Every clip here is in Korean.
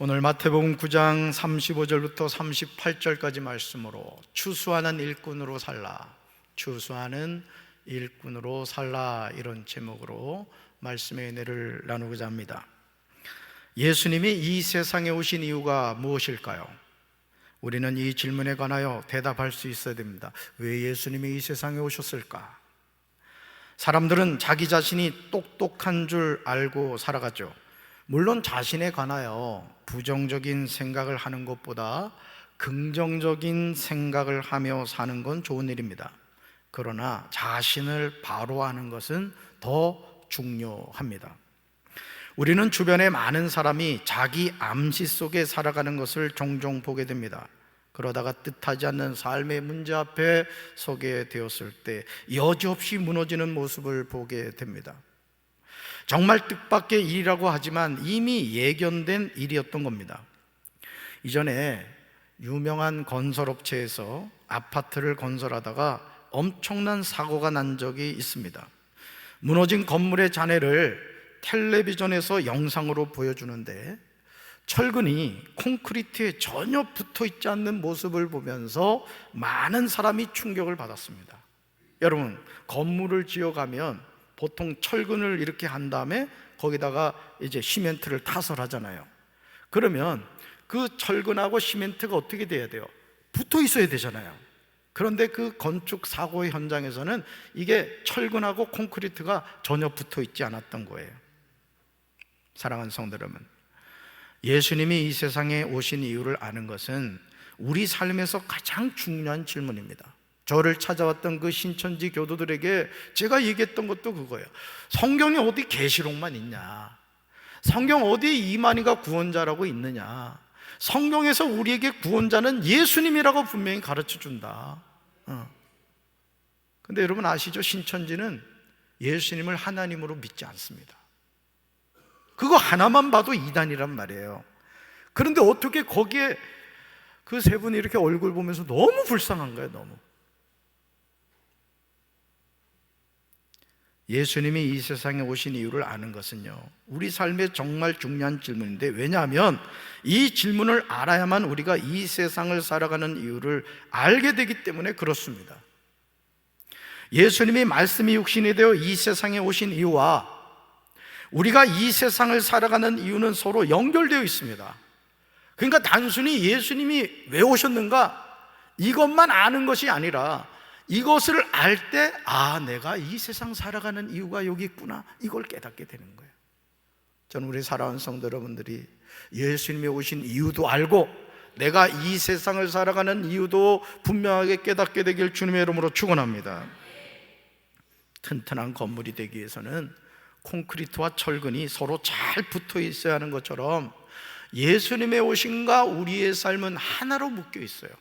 오늘 마태복음 9장 35절부터 38절까지 말씀으로 추수하는 일꾼으로 살라, 추수하는 일꾼으로 살라, 이런 제목으로 말씀의 은혜를 나누고자 합니다. 예수님이 이 세상에 오신 이유가 무엇일까요? 우리는 이 질문에 관하여 대답할 수 있어야 됩니다. 왜 예수님이 이 세상에 오셨을까? 사람들은 자기 자신이 똑똑한 줄 알고 살아가죠. 물론 자신에 관하여 부정적인 생각을 하는 것보다 긍정적인 생각을 하며 사는 건 좋은 일입니다. 그러나 자신을 바로 아는 것은 더 중요합니다. 우리는 주변에 많은 사람이 자기 암시 속에 살아가는 것을 종종 보게 됩니다. 그러다가 뜻하지 않는 삶의 문제 앞에 서게 되었을 때 여지없이 무너지는 모습을 보게 됩니다. 정말 뜻밖의 일이라고 하지만 이미 예견된 일이었던 겁니다. 이전에 유명한 건설업체에서 아파트를 건설하다가 엄청난 사고가 난 적이 있습니다. 무너진 건물의 잔해를 텔레비전에서 영상으로 보여주는데 철근이 콘크리트에 전혀 붙어 있지 않는 모습을 보면서 많은 사람이 충격을 받았습니다. 여러분, 건물을 지어가면 보통 철근을 이렇게 한 다음에 거기다가 이제 시멘트를 타설하잖아요. 그러면 그 철근하고 시멘트가 어떻게 돼야 돼요? 붙어 있어야 되잖아요. 그런데 그 건축 사고의 현장에서는 이게 철근하고 콘크리트가 전혀 붙어 있지 않았던 거예요. 사랑하는 성도 여러분, 예수님이 이 세상에 오신 이유를 아는 것은 우리 삶에서 가장 중요한 질문입니다. 저를 찾아왔던 그 신천지 교도들에게 제가 얘기했던 것도 그거예요. 성경에 어디 계시록만 있냐? 성경 어디에 이만희가 구원자라고 있느냐? 성경에서 우리에게 구원자는 예수님이라고 분명히 가르쳐 준다. 근데 여러분 아시죠? 신천지는 예수님을 하나님으로 믿지 않습니다. 그거 하나만 봐도 이단이란 말이에요. 그런데 어떻게 거기에 그 세 분이 이렇게 얼굴 보면서 너무 불쌍한 거예요. 너무. 예수님이 이 세상에 오신 이유를 아는 것은요, 우리 삶에 정말 중요한 질문인데, 왜냐하면 이 질문을 알아야만 우리가 이 세상을 살아가는 이유를 알게 되기 때문에 그렇습니다. 예수님이 말씀이 육신이 되어 이 세상에 오신 이유와 우리가 이 세상을 살아가는 이유는 서로 연결되어 있습니다. 그러니까 단순히 예수님이 왜 오셨는가 이것만 아는 것이 아니라 이것을 알 때 내가 이 세상 살아가는 이유가 여기 있구나, 이걸 깨닫게 되는 거예요. 저는 우리 사랑하는 성도 여러분들이 예수님이 오신 이유도 알고 내가 이 세상을 살아가는 이유도 분명하게 깨닫게 되길 주님의 이름으로 축원합니다. 튼튼한 건물이 되기 위해서는 콘크리트와 철근이 서로 잘 붙어 있어야 하는 것처럼 예수님의 오심과 우리의 삶은 하나로 묶여 있어요.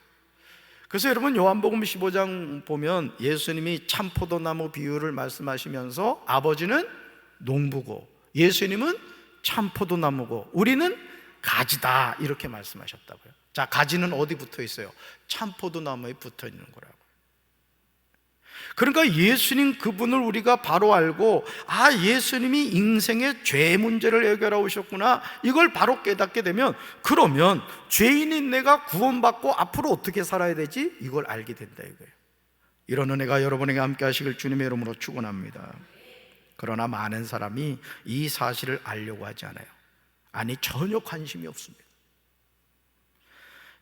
그래서 여러분 요한복음 15장 보면 예수님이 참포도나무 비유를 말씀하시면서 아버지는 농부고 예수님은 참포도나무고 우리는 가지다, 이렇게 말씀하셨다고요. 자, 가지는 어디 붙어 있어요? 참포도나무에 붙어 있는 거라고. 그러니까 예수님 그분을 우리가 바로 알고 예수님이 인생의 죄 문제를 해결하고 오셨구나, 이걸 바로 깨닫게 되면, 그러면 죄인인 내가 구원받고 앞으로 어떻게 살아야 되지? 이걸 알게 된다 이거예요. 이런 은혜가 여러분에게 함께 하시길 주님의 이름으로 축원합니다. 그러나 많은 사람이 이 사실을 알려고 하지 않아요. 아니, 전혀 관심이 없습니다.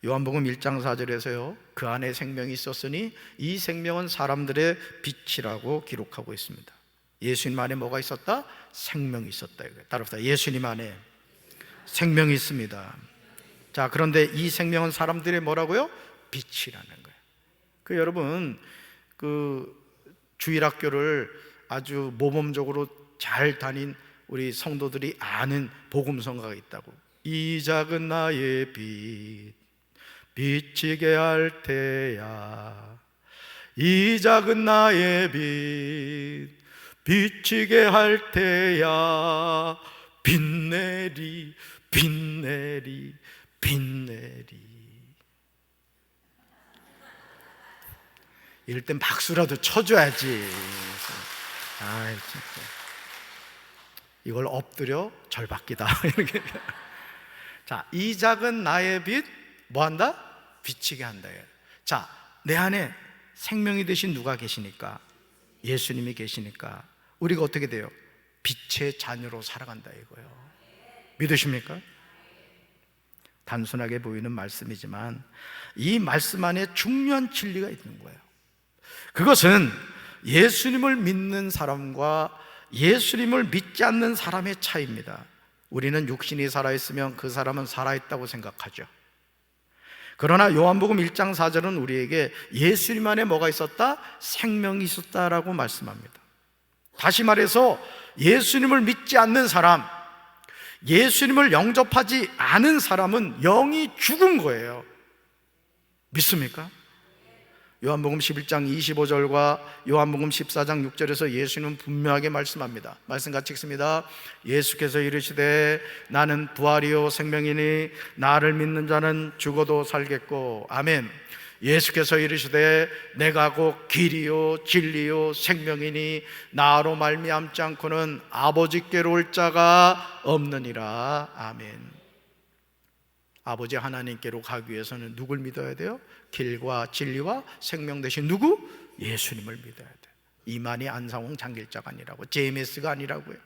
요한복음 1장 4절에서요, 그 안에 생명이 있었으니 이 생명은 사람들의 빛이라고 기록하고 있습니다. 예수님 안에 뭐가 있었다? 생명이 있었다 이거예요. 따라합시다. 예수님 안에 생명이 있습니다. 자, 그런데 이 생명은 사람들의 뭐라고요? 빛이라는 거예요. 여러분, 주일학교를 아주 모범적으로 잘 다닌 우리 성도들이 아는 복음성가가 있다고. 이 작은 나의 빛 비치게 할 테야, 이 작은 나의 빛 비치게 할 테야, 빛내리 빛내리 빛내리. 이럴 땐 박수라도 쳐줘야지. 진짜 이걸 엎드려 절받기다 이렇게. 자, 이 작은 나의 빛 뭐한다? 비치게 한다. 자, 내 안에 생명이 되신 누가 계시니까? 예수님이 계시니까 우리가 어떻게 돼요? 빛의 자녀로 살아간다 이거예요. 믿으십니까? 단순하게 보이는 말씀이지만 이 말씀 안에 중요한 진리가 있는 거예요. 그것은 예수님을 믿는 사람과 예수님을 믿지 않는 사람의 차이입니다. 우리는 육신이 살아있으면 그 사람은 살아있다고 생각하죠. 그러나 요한복음 1장 4절은 우리에게 예수님 안에 뭐가 있었다? 생명이 있었다라고 말씀합니다. 다시 말해서 예수님을 믿지 않는 사람, 예수님을 영접하지 않은 사람은 영이 죽은 거예요. 믿습니까? 요한복음 11장 25절과 요한복음 14장 6절에서 예수님은 분명하게 말씀합니다. 말씀 같이 읽습니다. 예수께서 이르시되 나는 부활이요 생명이니 나를 믿는 자는 죽어도 살겠고. 아멘. 예수께서 이르시되 내가 곧 길이요 진리요 생명이니 나로 말미암지 않고는 아버지께로 올 자가 없느니라. 아멘. 아버지 하나님께로 가기 위해서는 누굴 믿어야 돼요? 길과 진리와 생명 되신 누구? 예수님을 믿어야 돼요. 이만희 안상홍 장길자가 아니라고, JMS가 아니라고요.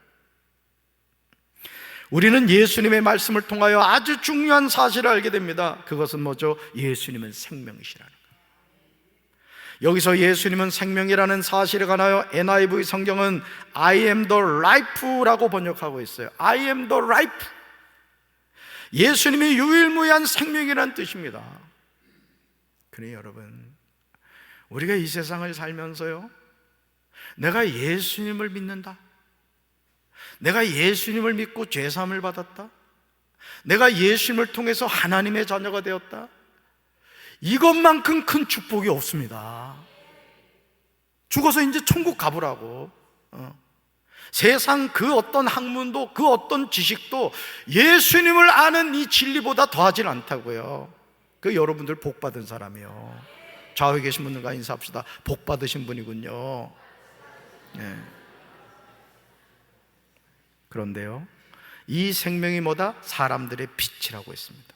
우리는 예수님의 말씀을 통하여 아주 중요한 사실을 알게 됩니다. 그것은 뭐죠? 예수님은 생명이시라는 거예요. 여기서 예수님은 생명이라는 사실에 관하여 NIV 성경은 I am the life라고 번역하고 있어요. I am the life. 예수님이 유일무이한 생명이라는 뜻입니다. 그러니 여러분, 우리가 이 세상을 살면서요, 내가 예수님을 믿는다, 내가 예수님을 믿고 죄사함을 받았다, 내가 예수님을 통해서 하나님의 자녀가 되었다, 이것만큼 큰 축복이 없습니다. 죽어서 이제 천국 가보라고. 세상 그 어떤 학문도 그 어떤 지식도 예수님을 아는 이 진리보다 더하진 않다고요. 그 여러분들 복 받은 사람이요. 좌우에 계신 분들과 인사합시다. 복 받으신 분이군요. 네. 그런데요, 이 생명이 뭐다? 사람들의 빛이라고 했습니다.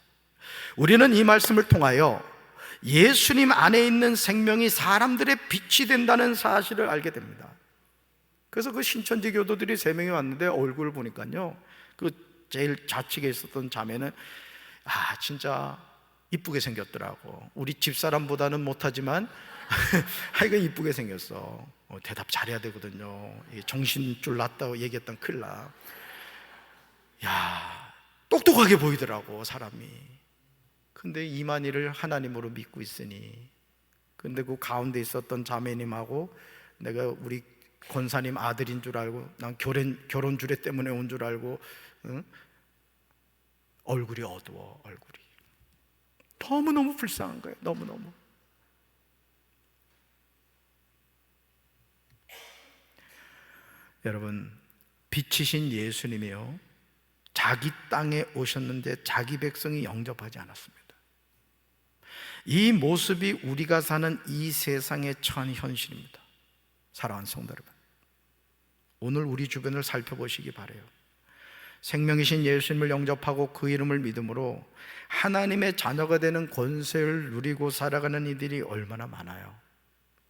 우리는 이 말씀을 통하여 예수님 안에 있는 생명이 사람들의 빛이 된다는 사실을 알게 됩니다. 그래서 그 신천지 교도들이 3명이 왔는데 얼굴을 보니까요, 그 제일 좌측에 있었던 자매는 진짜 이쁘게 생겼더라고. 우리 집사람보다는 못하지만 하여간 이쁘게 생겼어. 대답 잘해야 되거든요. 정신줄 났다고 얘기했던 큰일 나. 야, 똑똑하게 보이더라고 사람이. 근데 이만희를 하나님으로 믿고 있으니, 근데 그 가운데 있었던 자매님하고 내가 우리 권사님 아들인 줄 알고, 난 결혼 주례 때문에 온 줄 알고, 얼굴이 어두워. 얼굴이 너무너무 불쌍한 거예요. 너무너무. 여러분, 빛이신 예수님이요, 자기 땅에 오셨는데 자기 백성이 영접하지 않았습니다. 이 모습이 우리가 사는 이 세상에 처한 현실입니다. 사랑하는 성도 여러분, 오늘 우리 주변을 살펴보시기 바라요. 생명이신 예수님을 영접하고 그 이름을 믿음으로 하나님의 자녀가 되는 권세를 누리고 살아가는 이들이 얼마나 많아요?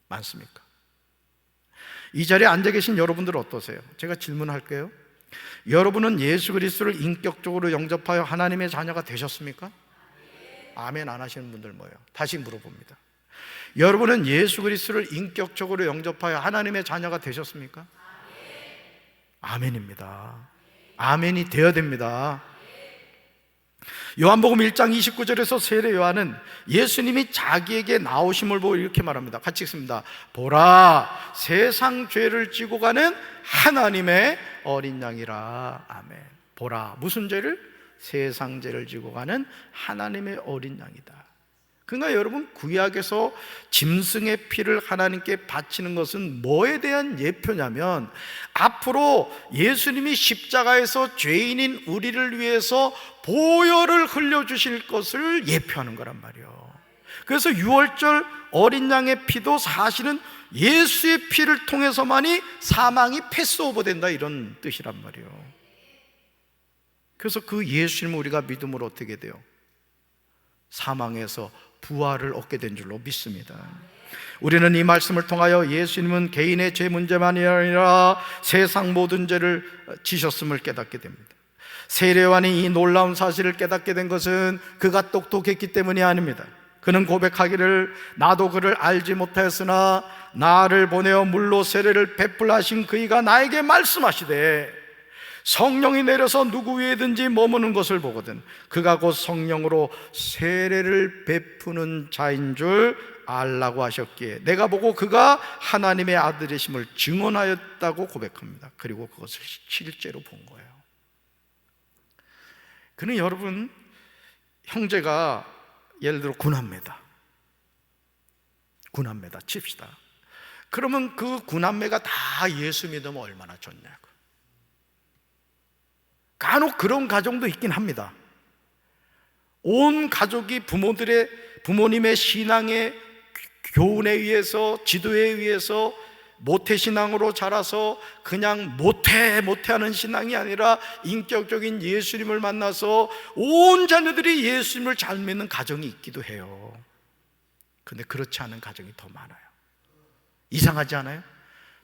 많습니까? 이 자리에 앉아 계신 여러분들 어떠세요? 제가 질문할게요. 여러분은 예수 그리스도를 인격적으로 영접하여 하나님의 자녀가 되셨습니까? 아멘 안 하시는 분들 뭐예요? 다시 물어봅니다. 여러분은 예수 그리스도를 인격적으로 영접하여 하나님의 자녀가 되셨습니까? 아멘입니다. 아멘이 되어야 됩니다. 요한복음 1장 29절에서 세례 요한은 예수님이 자기에게 나오심을 보고 이렇게 말합니다. 같이 읽습니다. 보라, 세상 죄를 지고 가는 하나님의 어린 양이라. 아멘. 보라, 무슨 죄를? 세상 죄를 지고 가는 하나님의 어린 양이다. 그러니까 여러분, 구약에서 짐승의 피를 하나님께 바치는 것은 뭐에 대한 예표냐면, 앞으로 예수님이 십자가에서 죄인인 우리를 위해서 보혈을 흘려주실 것을 예표하는 거란 말이에요. 그래서 유월절 어린 양의 피도 사실은 예수의 피를 통해서만이 사망이 패스오버 된다, 이런 뜻이란 말이에요. 그래서 그 예수님을 우리가 믿음으로 어떻게 돼요? 사망에서 부활을 얻게 된 줄로 믿습니다. 우리는 이 말씀을 통하여 예수님은 개인의 죄 문제만이 아니라 세상 모든 죄를 지셨음을 깨닫게 됩니다. 세례요한이 이 놀라운 사실을 깨닫게 된 것은 그가 똑똑했기 때문이 아닙니다. 그는 고백하기를 나도 그를 알지 못하였으나 나를 보내어 물로 세례를 베풀하신 그이가 나에게 말씀하시되 성령이 내려서 누구 위에든지 머무는 것을 보거든 그가 곧 성령으로 세례를 베푸는 자인 줄 알라고 하셨기에 내가 보고 그가 하나님의 아들이심을 증언하였다고 고백합니다. 그리고 그것을 실제로 본 거예요. 그는 여러분, 형제가 예를 들어 군함매다 칩시다. 그러면 그 군함매가 다 예수 믿으면 얼마나 좋냐고. 간혹 그런 가정도 있긴 합니다. 온 가족이 부모님의 신앙의 교훈에 의해서, 지도에 의해서 모태신앙으로 자라서 그냥 모태하는 신앙이 아니라 인격적인 예수님을 만나서 온 자녀들이 예수님을 잘 믿는 가정이 있기도 해요. 그런데 그렇지 않은 가정이 더 많아요. 이상하지 않아요?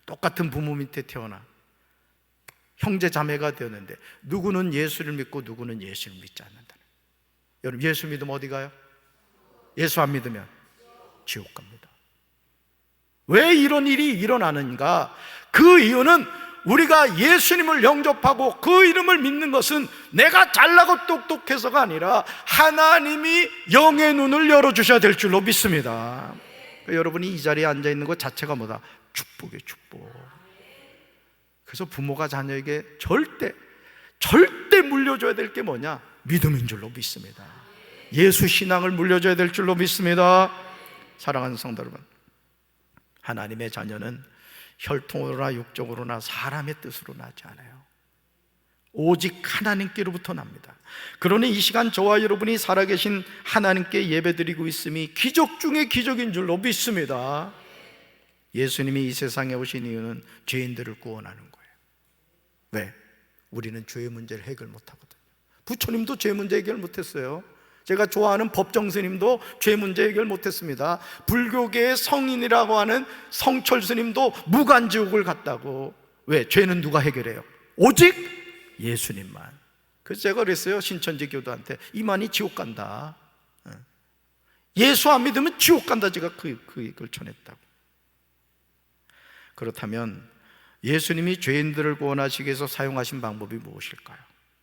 똑같은 부모 밑에 태어나 형제 자매가 되었는데 누구는 예수를 믿고 누구는 예수를 믿지 않는다. 여러분, 예수 믿으면 어디 가요? 예수 안 믿으면 지옥 갑니다. 왜 이런 일이 일어나는가? 그 이유는 우리가 예수님을 영접하고 그 이름을 믿는 것은 내가 잘나고 똑똑해서가 아니라 하나님이 영의 눈을 열어주셔야 될 줄로 믿습니다. 여러분이 이 자리에 앉아있는 것 자체가 뭐다? 축복이에요, 축복. 그래서 부모가 자녀에게 절대 물려줘야 될 게 뭐냐? 믿음인 줄로 믿습니다. 예수 신앙을 물려줘야 될 줄로 믿습니다. 사랑하는 성도 여러분, 하나님의 자녀는 혈통으로나 육적으로나 사람의 뜻으로 나지 않아요. 오직 하나님께로부터 납니다. 그러니 이 시간 저와 여러분이 살아계신 하나님께 예배드리고 있음이 기적 중에 기적인 줄로 믿습니다. 예수님이 이 세상에 오신 이유는 죄인들을 구원하는 거예요. 왜? 우리는 죄의 문제를 해결 못하거든요. 부처님도 죄 문제 해결 못했어요. 제가 좋아하는 법정 스님도 죄 문제 해결 못했습니다. 불교계의 성인이라고 하는 성철 스님도 무간지옥을 갔다고. 왜? 죄는 누가 해결해요? 오직 예수님만. 그래서 제가 그랬어요, 신천지 교도한테. 이만희 지옥 간다. 예수 안 믿으면 지옥 간다. 제가 그걸 전했다고. 그렇다면 예수님이 죄인들을 구원하시기 위해서 사용하신 방법이 무엇일까요?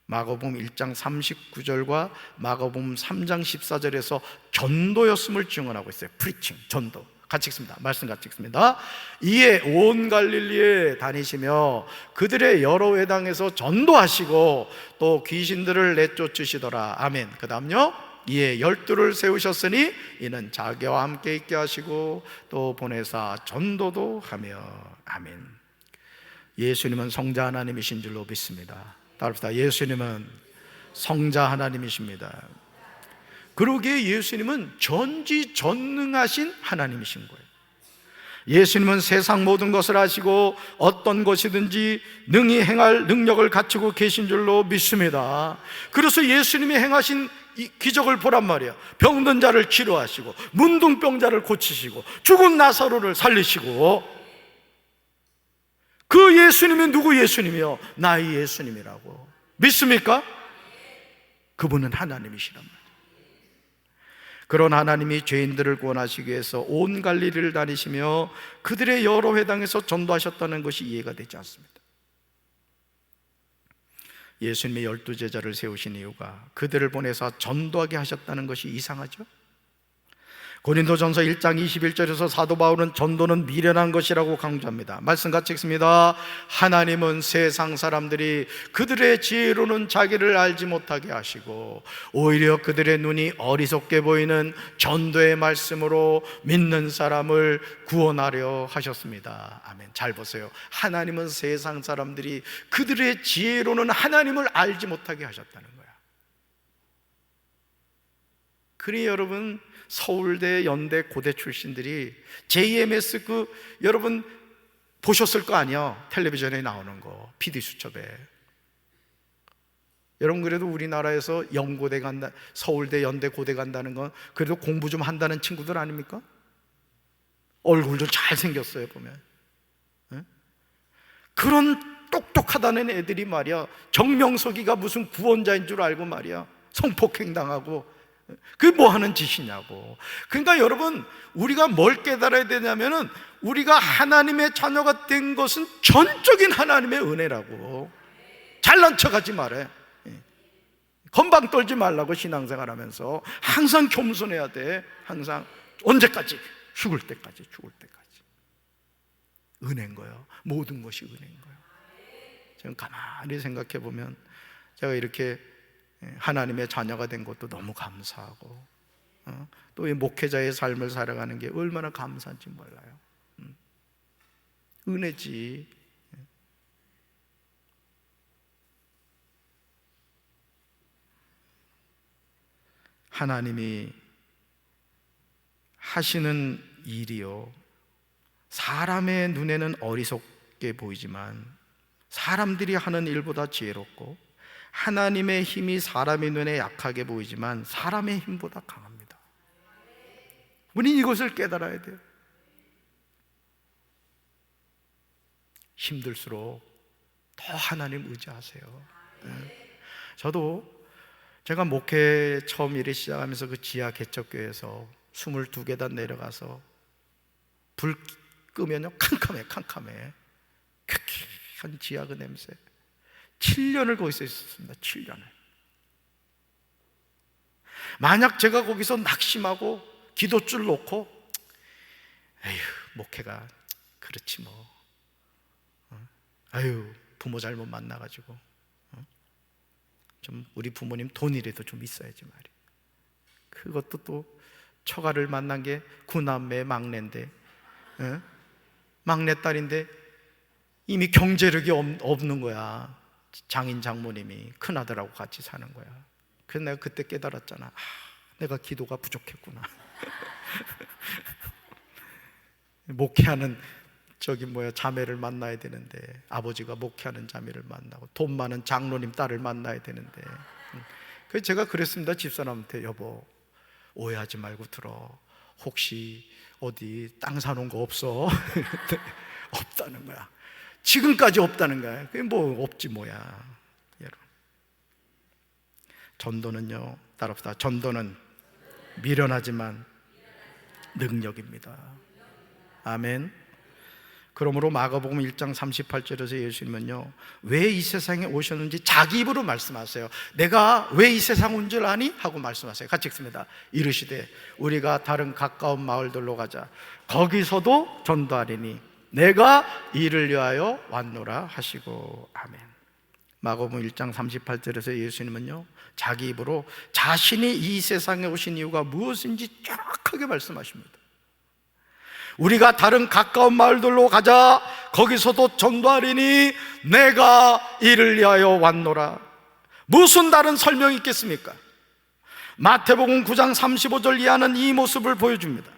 마가복음 1장 39절과 마가복음 3장 14절에서 전도였음을 증언하고 있어요. 프리칭, 전도. 같이 읽습니다. 말씀 같이 읽습니다. 이에 온 갈릴리에 다니시며 그들의 여러 회당에서 전도하시고 또 귀신들을 내쫓으시더라. 아멘. 그 다음요, 이에 12를 세우셨으니 이는 자기와 함께 있게 하시고 또 보내사 전도도 하며. 아멘. 예수님은 성자 하나님이신 줄로 믿습니다. 따릅시다. 예수님은 성자 하나님이십니다. 그러기에 예수님은 전지전능하신 하나님이신 거예요. 예수님은 세상 모든 것을 아시고 어떤 것이든지 능히 행할 능력을 갖추고 계신 줄로 믿습니다. 그래서 예수님이 행하신 이 기적을 보란 말이에요. 병든 자를 치료하시고 문둥병자를 고치시고 죽은 나사로를 살리시고. 그 예수님이 누구 예수님이요? 나의 예수님이라고 믿습니까? 그분은 하나님이시란 말이에요. 그런 하나님이 죄인들을 구원하시기 위해서 온 갈릴리를 다니시며 그들의 여러 회당에서 전도하셨다는 것이 이해가 되지 않습니다. 예수님의 12제자를 세우신 이유가 그들을 보내서 전도하게 하셨다는 것이 이상하죠? 고린도전서 1장 21절에서 사도 바울은 전도는 미련한 것이라고 강조합니다. 말씀 같이 읽습니다. 하나님은 세상 사람들이 그들의 지혜로는 자기를 알지 못하게 하시고 오히려 그들의 눈이 어리석게 보이는 전도의 말씀으로 믿는 사람을 구원하려 하셨습니다. 아멘. 잘 보세요. 하나님은 세상 사람들이 그들의 지혜로는 하나님을 알지 못하게 하셨다는 거야. 그래 여러분, 서울대, 연대, 고대 출신들이 JMS 여러분 보셨을 거 아니에요? 텔레비전에 나오는 거, PD수첩에. 여러분, 그래도 우리나라에서 영고대 간다, 서울대, 연대, 고대 간다는 건 그래도 공부 좀 한다는 친구들 아닙니까? 얼굴도 잘생겼어요, 보면. 네? 그런 똑똑하다는 애들이 말이야, 정명석이가 무슨 구원자인 줄 알고 말이야 성폭행 당하고, 그게 뭐 하는 짓이냐고. 그러니까 여러분, 우리가 뭘 깨달아야 되냐면은 우리가 하나님의 자녀가 된 것은 전적인 하나님의 은혜라고. 잘난 척하지 말아요. 건방 떨지 말라고. 신앙생활 하면서 항상 겸손해야 돼. 항상. 언제까지? 죽을 때까지. 은혜인 거예요. 모든 것이 은혜인 거예요. 지금 가만히 생각해 보면 제가 이렇게 하나님의 자녀가 된 것도 너무 감사하고, 또 이 목회자의 삶을 살아가는 게 얼마나 감사한지 몰라요. 은혜지. 하나님이 하시는 일이요, 사람의 눈에는 어리석게 보이지만 사람들이 하는 일보다 지혜롭고, 하나님의 힘이 사람의 눈에 약하게 보이지만 사람의 힘보다 강합니다. 우리 이것을 깨달아야 돼요. 힘들수록 더 하나님 의지하세요. 저도 제가 목회 처음 일을 시작하면서 그 지하 개척교회에서 22계단 내려가서 불 끄면요 캄캄해. 쾌쾌한 지하 그 냄새. 7년을 거기서 있었습니다. 7년을. 만약 제가 거기서 낙심하고 기도줄 놓고, 에휴, 목회가 그렇지 뭐, 아유, 부모 잘못 만나가지고 좀 우리 부모님 돈이라도 좀 있어야지 말이야. 그것도 또 처가를 만난 게 9남매의 막내인데, 막내딸인데 이미 경제력이 없는 거야. 장인 장모님이 큰아들하고 같이 사는 거야. 그래서 내가 그때 깨달았잖아. 내가 기도가 부족했구나. 목회하는 자매를 만나야 되는데, 아버지가 목회하는 자매를 만나고 돈 많은 장로님 딸을 만나야 되는데. 그래서 제가 그랬습니다. 집사람한테, 여보, 오해하지 말고 들어. 혹시 어디 땅 사놓은 거 없어? 없다는 거야. 지금까지 없다는 거야. 그게 뭐 없지 뭐야. 여러분, 전도는요, 따라합시다. 전도는 미련하지만 능력입니다. 아멘. 그러므로 마가복음 1장 38절에서 예수님은요, 왜 이 세상에 오셨는지 자기 입으로 말씀하세요. 내가 왜 이 세상 온 줄 아니? 하고 말씀하세요. 같이 읽습니다. 이르시되 우리가 다른 가까운 마을들로 가자. 거기서도 전도하리니 내가 이를 위하여 왔노라 하시고. 아멘. 마가복음 1장 38절에서 예수님은요, 자기 입으로 자신이 이 세상에 오신 이유가 무엇인지 정확하게 말씀하십니다. 우리가 다른 가까운 마을들로 가자. 거기서도 전도하리니 내가 이를 위하여 왔노라. 무슨 다른 설명이 있겠습니까? 마태복음 9장 35절 이하는 이 모습을 보여줍니다.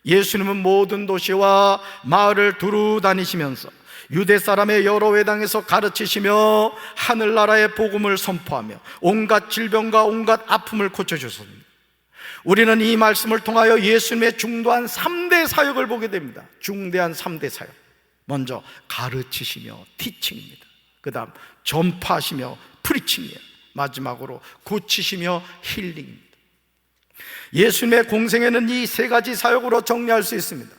예수님은 모든 도시와 마을을 두루 다니시면서 유대 사람의 여러 회당에서 가르치시며 하늘나라의 복음을 선포하며 온갖 질병과 온갖 아픔을 고쳐주셨습니다. 우리는 이 말씀을 통하여 예수님의 중대한 3대 사역을 보게 됩니다. 중대한 3대 사역. 먼저 가르치시며 티칭입니다. 그 다음 전파하시며 프리칭이에요. 마지막으로 고치시며 힐링입니다. 예수님의 공생애는 이 세 가지 사역으로 정리할 수 있습니다.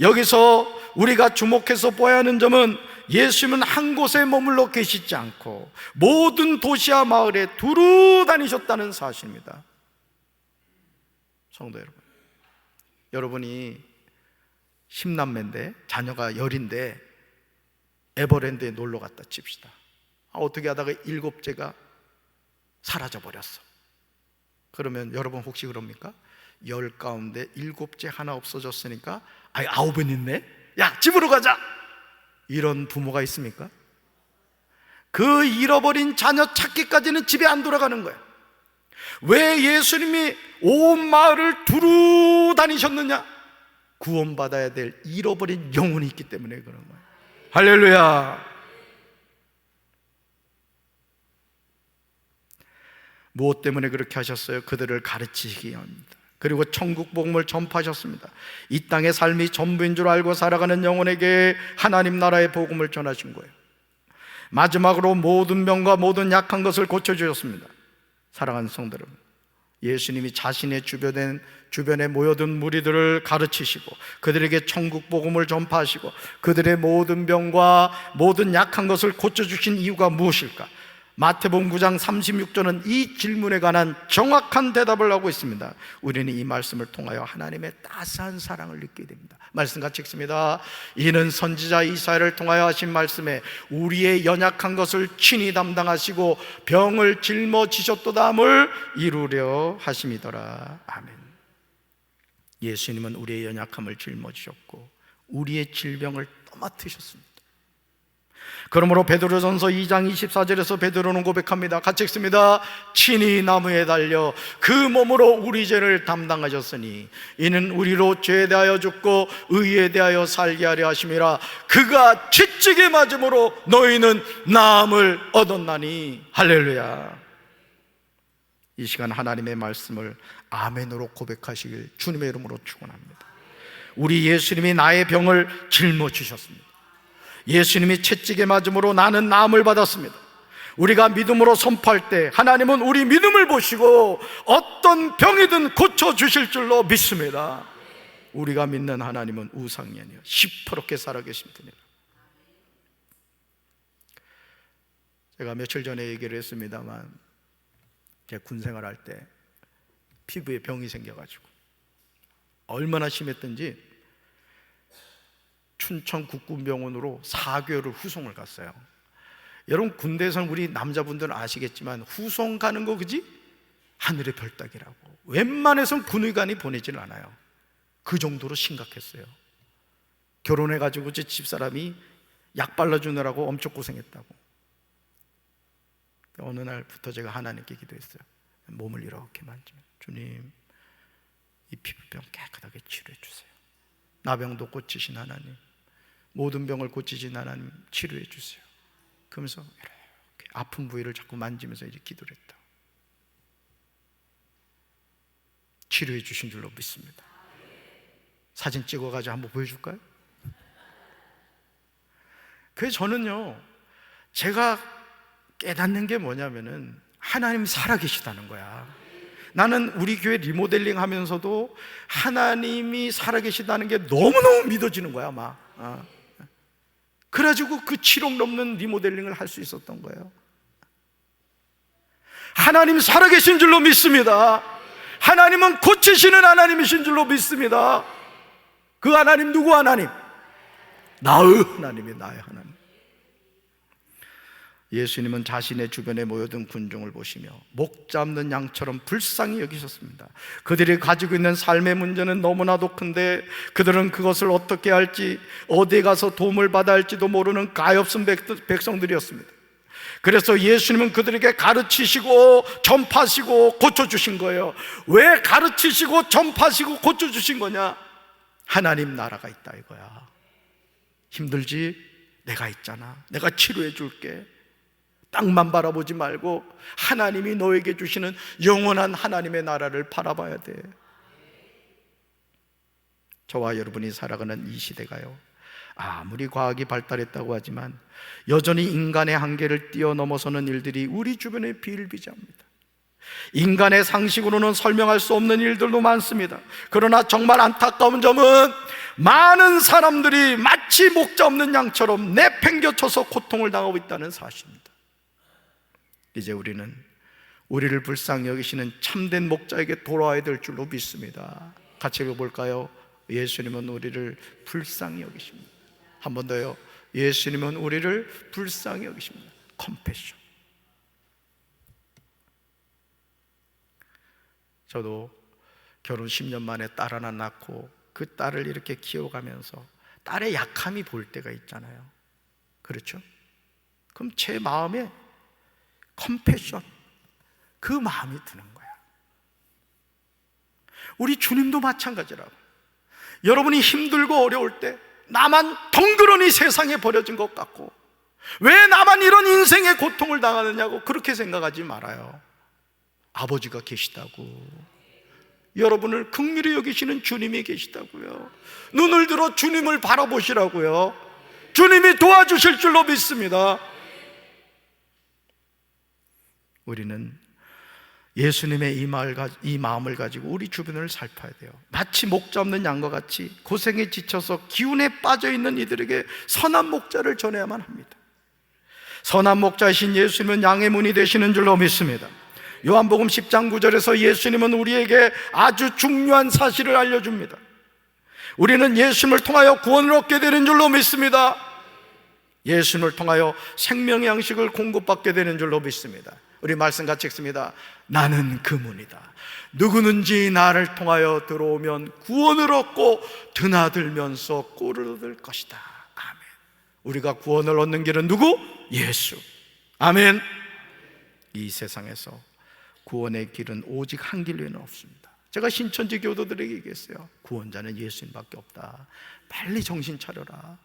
여기서 우리가 주목해서 보아야 하는 점은, 예수님은 한 곳에 머물러 계시지 않고 모든 도시와 마을에 두루 다니셨다는 사실입니다. 성도 여러분, 여러분이 10남매인데 자녀가 10인데 에버랜드에 놀러 갔다 칩시다. 어떻게 하다가 7째가 사라져 버렸어. 그러면 여러분 혹시 그럽니까? 10 가운데 7째 하나 없어졌으니까 9은 있네? 야, 집으로 가자! 이런 부모가 있습니까? 그 잃어버린 자녀 찾기까지는 집에 안 돌아가는 거예요. 왜 예수님이 온 마을을 두루 다니셨느냐? 구원받아야 될 잃어버린 영혼이 있기 때문에 그런 거예요. 할렐루야. 무엇 때문에 그렇게 하셨어요? 그들을 가르치시기 위함입니다. 그리고 천국 복음을 전파하셨습니다. 이 땅의 삶이 전부인 줄 알고 살아가는 영혼에게 하나님 나라의 복음을 전하신 거예요. 마지막으로 모든 병과 모든 약한 것을 고쳐주셨습니다. 사랑하는 성도 여러분, 예수님이 자신의 주변에 모여든 무리들을 가르치시고 그들에게 천국 복음을 전파하시고 그들의 모든 병과 모든 약한 것을 고쳐주신 이유가 무엇일까? 마태복음 9장 36절은 이 질문에 관한 정확한 대답을 하고 있습니다. 우리는 이 말씀을 통하여 하나님의 따스한 사랑을 느끼게 됩니다. 말씀 같이 읽습니다. 이는 선지자 이사야를 통하여 하신 말씀에 우리의 연약한 것을 친히 담당하시고 병을 짊어지셨도다함을 이루려 하심이더라. 아멘. 예수님은 우리의 연약함을 짊어지셨고 우리의 질병을 떠맡으셨습니다. 그러므로 베드로전서 2장 24절에서 베드로는 고백합니다. 같이 읽습니다. 친히 나무에 달려 그 몸으로 우리 죄를 담당하셨으니 이는 우리로 죄에 대하여 죽고 의에 대하여 살게 하려 하심이라. 그가 채찍에 맞음으로 너희는 나음을 얻었나니. 할렐루야. 이 시간 하나님의 말씀을 아멘으로 고백하시길 주님의 이름으로 축원합니다. 우리 예수님이 나의 병을 짊어지셨습니다. 예수님이 채찍에 맞음으로 나는 나음을 받았습니다. 우리가 믿음으로 선포할 때 하나님은 우리 믿음을 보시고 어떤 병이든 고쳐주실 줄로 믿습니다. 우리가 믿는 하나님은 우상이 아니요 시퍼렇게 살아계신 분이라. 제가 며칠 전에 얘기를 했습니다만 제가 군생활 할 때 피부에 병이 생겨가지고 얼마나 심했던지 춘천 국군병원으로 4개월을 후송을 갔어요. 여러분 군대에서는 우리 남자분들은 아시겠지만 후송 가는 거 그지? 하늘의 별 따기라고. 웬만해서는 군의관이 보내지는 않아요. 그 정도로 심각했어요. 결혼해가지고 제 집사람이 약 발라주느라고 엄청 고생했다고. 어느 날부터 제가 하나님께 기도했어요. 몸을 이렇게 만지면 주님 이 피부병 깨끗하게 치료해 주세요. 나병도 고치신 하나님, 모든 병을 고치신 하나님 치료해 주세요. 그러면서 이렇게 아픈 부위를 자꾸 만지면서 이제 기도를 했다. 치료해 주신 줄로 믿습니다. 사진 찍어가지고 한번 보여줄까요? 그래서 저는요, 제가 깨닫는 게 뭐냐면은 하나님이 살아계시다는 거야. 나는 우리 교회 리모델링 하면서도 하나님이 살아계시다는 게 너무너무 믿어지는 거야, 막. 그래가지고 그 7억 넘는 리모델링을 할 수 있었던 거예요. 하나님 살아계신 줄로 믿습니다. 하나님은 고치시는 하나님이신 줄로 믿습니다. 그 하나님 누구 하나님? 나의 하나님이 나의 하나님. 예수님은 자신의 주변에 모여든 군중을 보시며 목 잡는 양처럼 불쌍히 여기셨습니다. 그들이 가지고 있는 삶의 문제는 너무나도 큰데 그들은 그것을 어떻게 할지, 어디에 가서 도움을 받아야 할지도 모르는 가엾은 백성들이었습니다. 그래서 예수님은 그들에게 가르치시고 전파하시고 고쳐주신 거예요. 왜 가르치시고 전파하시고 고쳐주신 거냐? 하나님 나라가 있다 이거야. 힘들지? 내가 있잖아. 내가 치료해 줄게. 땅만 바라보지 말고 하나님이 너에게 주시는 영원한 하나님의 나라를 바라봐야 돼. 저와 여러분이 살아가는 이 시대가요, 아무리 과학이 발달했다고 하지만 여전히 인간의 한계를 뛰어넘어서는 일들이 우리 주변에 비일비재합니다. 인간의 상식으로는 설명할 수 없는 일들도 많습니다. 그러나 정말 안타까운 점은 많은 사람들이 마치 목자 없는 양처럼 내팽겨쳐서 고통을 당하고 있다는 사실입니다. 이제 우리는 우리를 불쌍히 여기시는 참된 목자에게 돌아와야 될 줄로 믿습니다. 같이 읽어볼까요? 예수님은 우리를 불쌍히 여기십니다. 한 번 더요. 예수님은 우리를 불쌍히 여기십니다. 컴패션. 저도 결혼 10년 만에 딸 하나 낳고 그 딸을 이렇게 키워가면서 딸의 약함이 보일 때가 있잖아요. 그렇죠? 그럼 제 마음에 컴패션, 그 마음이 드는 거야. 우리 주님도 마찬가지라고. 여러분이 힘들고 어려울 때 나만 덩그러니 세상에 버려진 것 같고 왜 나만 이런 인생의 고통을 당하느냐고 그렇게 생각하지 말아요. 아버지가 계시다고, 여러분을 긍휼히 여기시는 주님이 계시다고요. 눈을 들어 주님을 바라보시라고요. 주님이 도와주실 줄로 믿습니다. 우리는 예수님의 이 마음을 가지고 우리 주변을 살펴야 돼요. 마치 목자 없는 양과 같이 고생에 지쳐서 기운에 빠져있는 이들에게 선한 목자를 전해야만 합니다. 선한 목자이신 예수님은 양의 문이 되시는 줄로 믿습니다. 요한복음 10장 9절에서 예수님은 우리에게 아주 중요한 사실을 알려줍니다. 우리는 예수님을 통하여 구원을 얻게 되는 줄로 믿습니다. 예수님을 통하여 생명의 양식을 공급받게 되는 줄로 믿습니다. 우리 말씀 같이 읽습니다. 나는 그 문이다. 누구든지 나를 통하여 들어오면 구원을 얻고 드나들면서 꿀을 얻을 것이다. 아멘. 우리가 구원을 얻는 길은 누구? 예수. 아멘. 이 세상에서 구원의 길은 오직 한 길 외에는 없습니다. 제가 신천지 교도들에게 얘기했어요. 구원자는 예수님밖에 없다. 빨리 정신 차려라.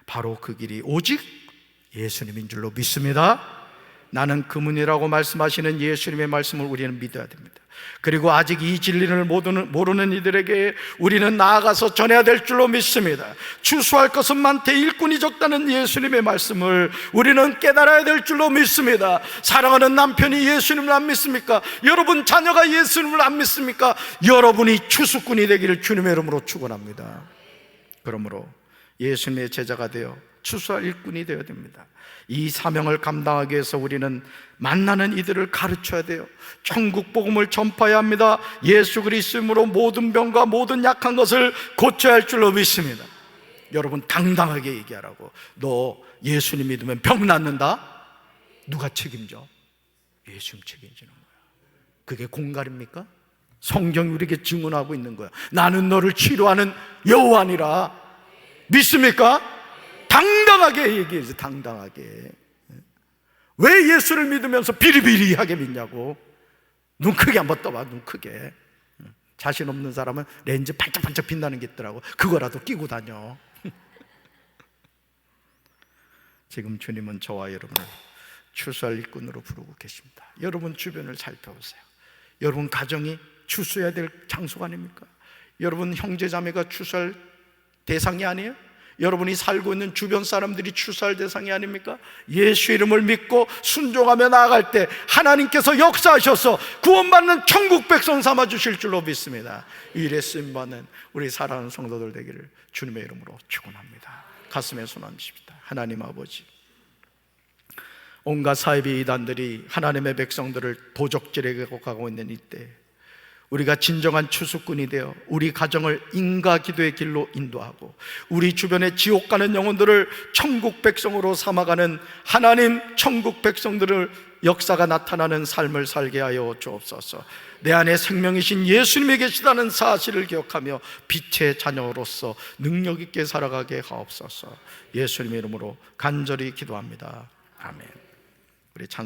바로 그 길이 오직 예수님인 줄로 믿습니다. 나는 그 문이라고 말씀하시는 예수님의 말씀을 우리는 믿어야 됩니다. 그리고 아직 이 진리를 모르는 이들에게 우리는 나아가서 전해야 될 줄로 믿습니다. 추수할 것은 많되 일꾼이 적다는 예수님의 말씀을 우리는 깨달아야 될 줄로 믿습니다. 사랑하는 남편이 예수님을 안 믿습니까? 여러분 자녀가 예수님을 안 믿습니까? 여러분이 추수꾼이 되기를 주님의 이름으로 축원합니다. 그러므로 예수님의 제자가 되어 추수할 일꾼이 되어야 됩니다. 이 사명을 감당하기 위해서 우리는 만나는 이들을 가르쳐야 돼요. 천국 복음을 전파해야 합니다. 예수 그리스도로 모든 병과 모든 약한 것을 고쳐야 할 줄로 믿습니다. 여러분 당당하게 얘기하라고. 너 예수님 믿으면 병 낫는다? 누가 책임져? 예수님 책임지는 거야. 그게 공갈입니까? 성경이 우리에게 증언하고 있는 거야. 나는 너를 치료하는 여호와니라. 믿습니까? 당당하게 얘기해서 당당하게. 왜 예수를 믿으면서 비리비리하게 믿냐고. 눈 크게 한번 떠봐. 눈 크게. 자신 없는 사람은 렌즈 반짝반짝 빛나는 게 있더라고. 그거라도 끼고 다녀. 지금 주님은 저와 여러분을 추수할 일꾼으로 부르고 계십니다. 여러분 주변을 살펴보세요. 여러분 가정이 추수해야 될 장소가 아닙니까? 여러분 형제자매가 추수할 대상이 아니에요? 여러분이 살고 있는 주변 사람들이 추수할 대상이 아닙니까? 예수 이름을 믿고 순종하며 나아갈 때 하나님께서 역사하셔서 구원받는 천국 백성 삼아주실 줄로 믿습니다. 이 일에 쓰임받는 우리 사랑하는 성도들 되기를 주님의 이름으로 축원합니다. 가슴에 손 얹으십시다. 하나님 아버지, 온갖 사이비 이단들이 하나님의 백성들을 도적질에 가고 있는 이때 우리가 진정한 추수꾼이 되어 우리 가정을 인가 기도의 길로 인도하고 우리 주변에 지옥 가는 영혼들을 천국 백성으로 삼아가는 하나님 천국 백성들을 역사가 나타나는 삶을 살게 하여 주옵소서. 내 안에 생명이신 예수님이 계시다는 사실을 기억하며 빛의 자녀로서 능력 있게 살아가게 하옵소서. 예수님의 이름으로 간절히 기도합니다. 아멘. 우리 찬송